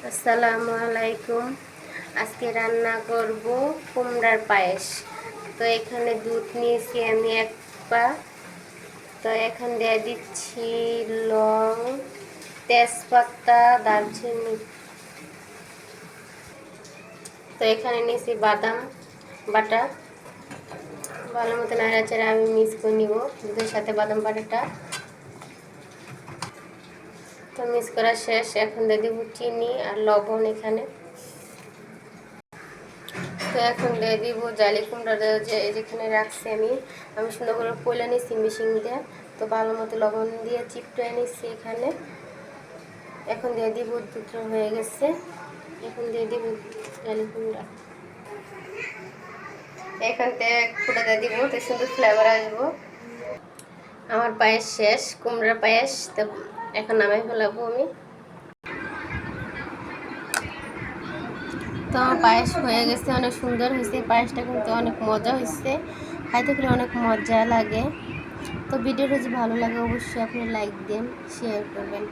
আসসালামু আলাইকুম। আজকে রান্না করব কুমড়ার পায়েস। তো এখানে দুধ নিয়েছি আমি 1 পা। তো এখন দিয়ে দিচ্ছি লং, তেজপাতা, দারচিনি। তো এখানে নিয়েছি বাদাম বাটা। ভালো মতো নাড়াচাড়া আমি মিক্স করে নিব দুধের সাথে বাদাম বাটাটা। তো মিক্স করা শেষ। এখন দিয়ে দিব চিনি আর লবণ এখানে। তো এখন দিয়ে দিব জালি কুমড়াটা যেখানে রাখছি আমি সুন্দর করে পয়লা নিচ্ছি মেশিন দিয়ে। তো ভালো মতো লবণ দিয়ে চিপটে নিচ্ছি এখানে। এখন দিয়ে দিব দুটো হয়ে গেছে। এখন দিয়ে দিব জালি কুমড়া। এখান থেকে ফুটা দিয়ে দিব, তো সুন্দর ফ্লেভার আসবো। আমার পায়েস শেষ, কুমড়ার পায়েস। তো এখন নামাই ফেলাবো আমি। তো আমার পায়েস হয়ে গেছে, অনেক সুন্দর হয়েছে। পায়েসটা কিন্তু অনেক মজা হয়েছে, খাইতে গেলে অনেক মজা লাগে। তো ভিডিওটা যদি ভালো লাগে অবশ্যই আপনি লাইক দেন, শেয়ার করবেন।